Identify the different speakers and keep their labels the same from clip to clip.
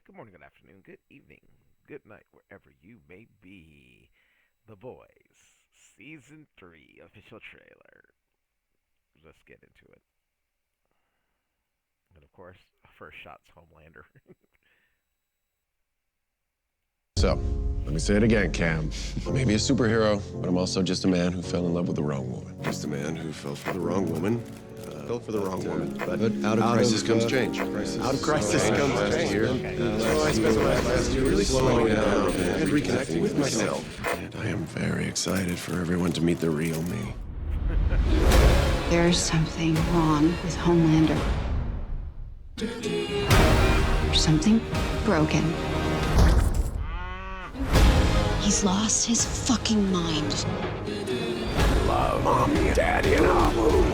Speaker 1: Good morning, good afternoon, good evening, good night, wherever you may be. The Boys, Season 3 official trailer. Let's get into it. And of course, first shot's Homelander.
Speaker 2: So, let me say it again, Cam. I may be a superhero, but I'm also just a man who fell in love with the wrong woman.
Speaker 3: Just a man who fell for the wrong woman.
Speaker 2: Fell for the wrong woman.
Speaker 3: But out of crisis comes change.
Speaker 2: Out of crisis comes
Speaker 3: last
Speaker 2: change.
Speaker 3: year.
Speaker 2: I spent the last year really slowing down and reconnecting with myself.
Speaker 3: And I am very excited for everyone to meet the real me.
Speaker 4: There's something wrong with Homelander. There's something broken. He's lost his fucking mind.
Speaker 2: Love, mommy, daddy, and Abu.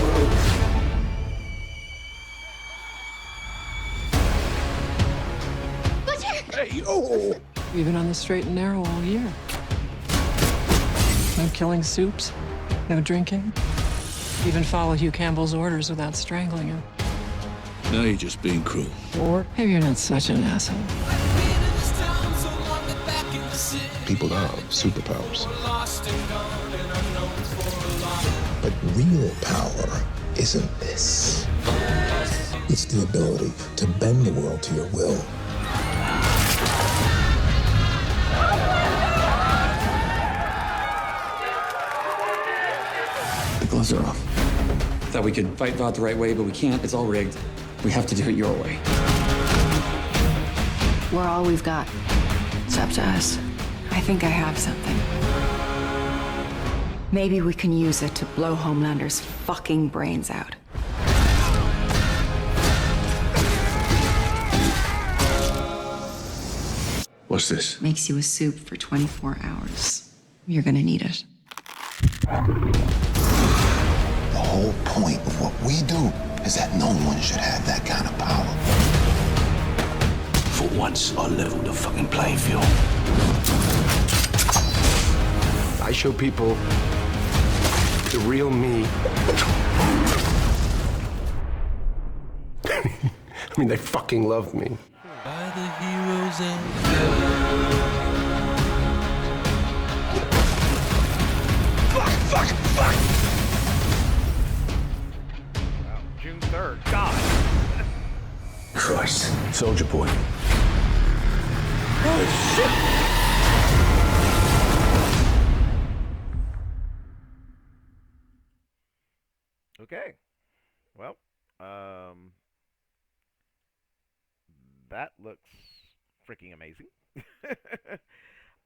Speaker 2: Hey, oh!
Speaker 5: We've been on the straight and narrow all year. No killing Soups, no drinking. Even follow Hugh Campbell's orders without strangling him.
Speaker 6: Now you're just being cruel.
Speaker 5: Or maybe you're not such an asshole.
Speaker 7: People have superpowers. But real power isn't this. It's the ability to bend the world to your will.
Speaker 6: The gloves are off.
Speaker 8: Thought we could fight Vought the right way, but we can't. It's all rigged. We have to do it your way.
Speaker 4: We're all we've got. It's up to us. I think I have something. Maybe we can use it to blow Homelander's fucking brains out.
Speaker 6: What's this?
Speaker 4: Makes you a soup for 24 hours. You're gonna need it.
Speaker 7: The whole point of what we do is that no one should have that kind of power.
Speaker 6: For once, I'll level the fucking playing field.
Speaker 3: I show people the real me. I mean, they fucking love me.
Speaker 6: By the heroes and
Speaker 1: Wow, June 3rd. God.
Speaker 6: Christ, Soldier Boy.
Speaker 1: Okay. Well, that looks freaking amazing.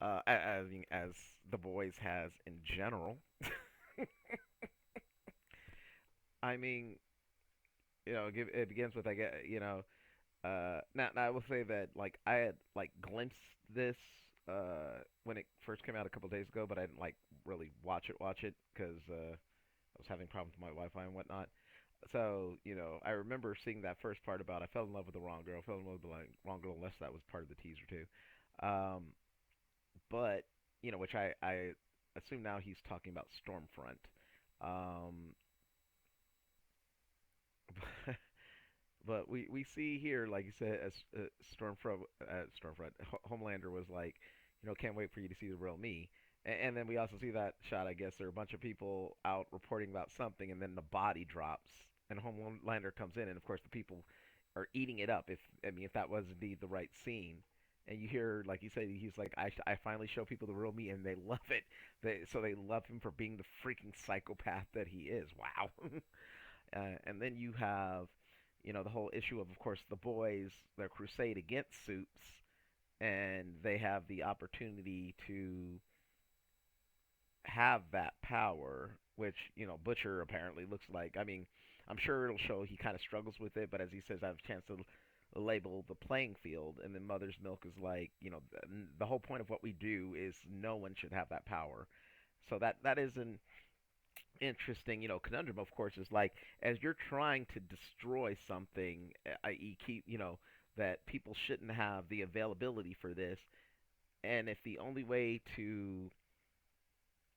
Speaker 1: As The Boys has in general. I mean, it begins with now I will say that like I had like glimpsed this when it first came out a couple days ago, but I didn't like really watch it because I was having problems with my Wi-Fi and whatnot. So I remember seeing that first part about I fell in love with the wrong girl, fell in love with the wrong girl, unless that was part of the teaser too. Um, but which I assume now he's talking about Stormfront. Um, but we see here, like you said, as Stormfront, Homelander was like, can't wait for you to see the real me. And then we also see that shot. I guess there are a bunch of people out reporting about something, and then the body drops, and Homelander comes in, and of course the people are eating it up. If that was indeed the right scene, and you hear, like you said, he's like, I finally show people the real me, and they love it. They love him for being the freaking psychopath that he is. Wow. And then you have, the whole issue of course, the boys, their crusade against Supes, and they have the opportunity to have that power, which Butcher apparently looks like. I mean, I'm sure it'll show he kind of struggles with it, but as he says, I have a chance to label the playing field, and then Mother's Milk is like, the whole point of what we do is no one should have that power. So that is an interesting, conundrum. Of course, is like as you're trying to destroy something, i.e., keep, that people shouldn't have the availability for this, and if the only way to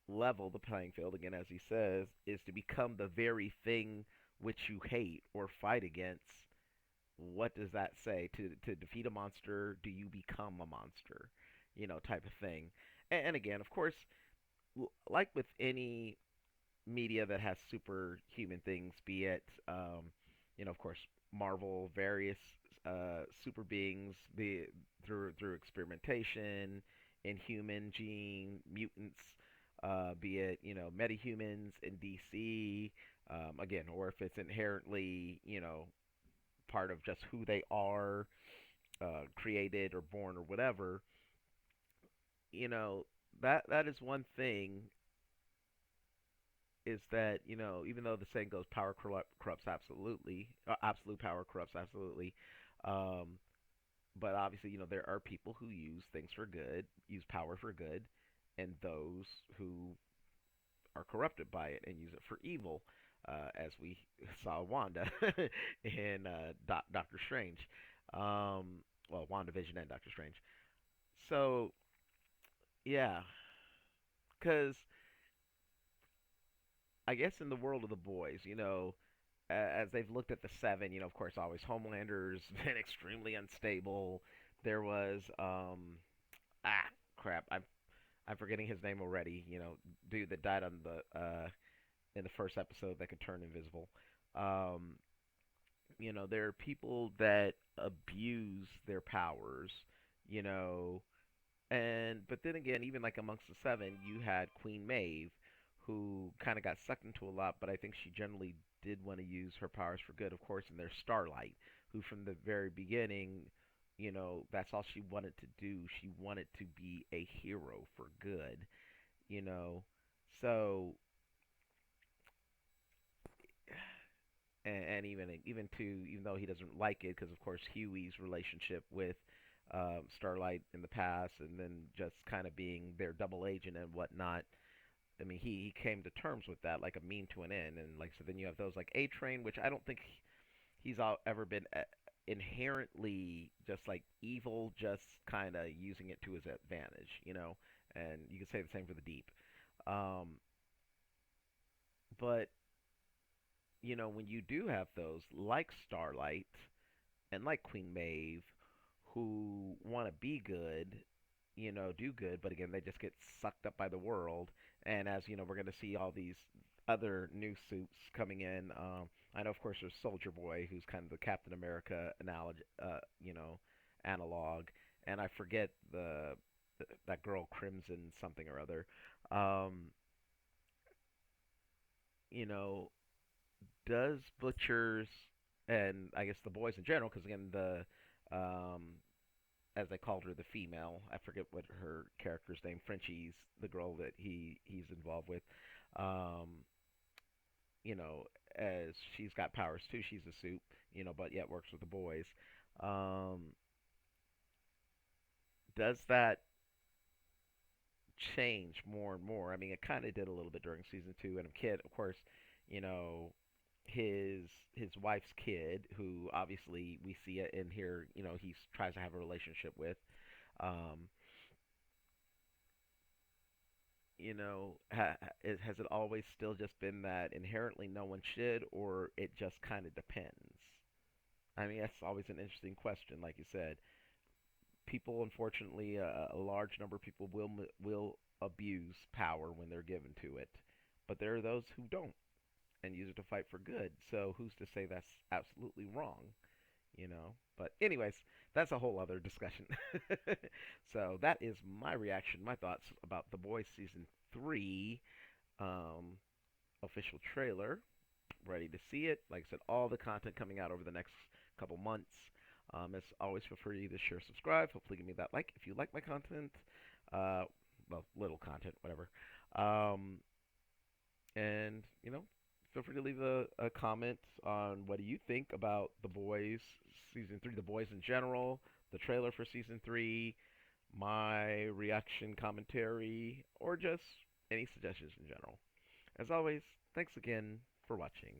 Speaker 1: level the playing field, again, as he says, is to become the very thing which you hate or fight against, what does that say? To defeat a monster, do you become a monster? Type of thing. And again, of course, like with any media that has superhuman things, be it, of course, Marvel, various super beings, through experimentation, inhuman gene mutants, be it metahumans in DC, again, or if it's inherently part of just who they are, created or born or whatever. You know that is one thing, is that even though the saying goes power corrupts absolutely, absolute power corrupts absolutely, um, but obviously there are people who use things for good, use power for good, and those who are corrupted by it and use it for evil, as we saw Wanda in Doctor Strange. Well, WandaVision and Doctor Strange. So yeah, because I guess in the world of the boys, as they've looked at the seven, of course, always Homelander's been extremely unstable. There was ah crap, I'm forgetting his name already. Dude that died on the in the first episode that could turn invisible. Um, there are people that abuse their powers. You know, and but then again, even like amongst the seven, you had Queen Maeve, who kind of got sucked into a lot, but I think she generally did want to use her powers for good. Of course, and there's Starlight, who from the very beginning, that's all she wanted to do. She wanted to be a hero for good. You know, so and even though he doesn't like it, because of course Huey's relationship with Starlight in the past, and then just kind of being their double agent and whatnot. I mean, he came to terms with that, like a mean to an end, and like so. Then you have those like A Train, which I don't think ever been inherently just like evil, just kind of using it to his advantage. And you could say the same for the Deep. Um, but when you do have those like Starlight and like Queen Maeve, who want to be good, do good, but again, they just get sucked up by the world. And as we're going to see all these other new suits coming in. I know, of course, there's Soldier Boy, who's kind of the Captain America analog, and I forget that girl Crimson something or other. Um, you know, does Butchers and I guess the boys in general, because again um, as they called her, the female. I forget what her character's name. Frenchie's the girl that he's involved with. Um, as she's got powers too. She's a soup, but yet works with the boys. Um, does that change more and more? I mean, it kind of did a little bit during season two. And Kid, of course, you know, his his wife's kid, who obviously we see it in here. He tries to have a relationship with. Um, has it always still just been that inherently no one should, or it just kind of depends? I mean, that's always an interesting question. Like you said, people, unfortunately, a large number of people will abuse power when they're given to it, but there are those who don't and use it to fight for good. So who's to say that's absolutely wrong? But anyways, that's a whole other discussion. So that is my reaction, my thoughts about The Boys season 3 um, official trailer. Ready to see it. Like I said, all the content coming out over the next couple months. As always, feel free to share, subscribe. Hopefully, give me that like if you like my content. Well, little content, whatever. And feel free to leave a comment on what do you think about The Boys season 3, The Boys in general, the trailer for season 3, my reaction commentary, or just any suggestions in general. As always, thanks again for watching.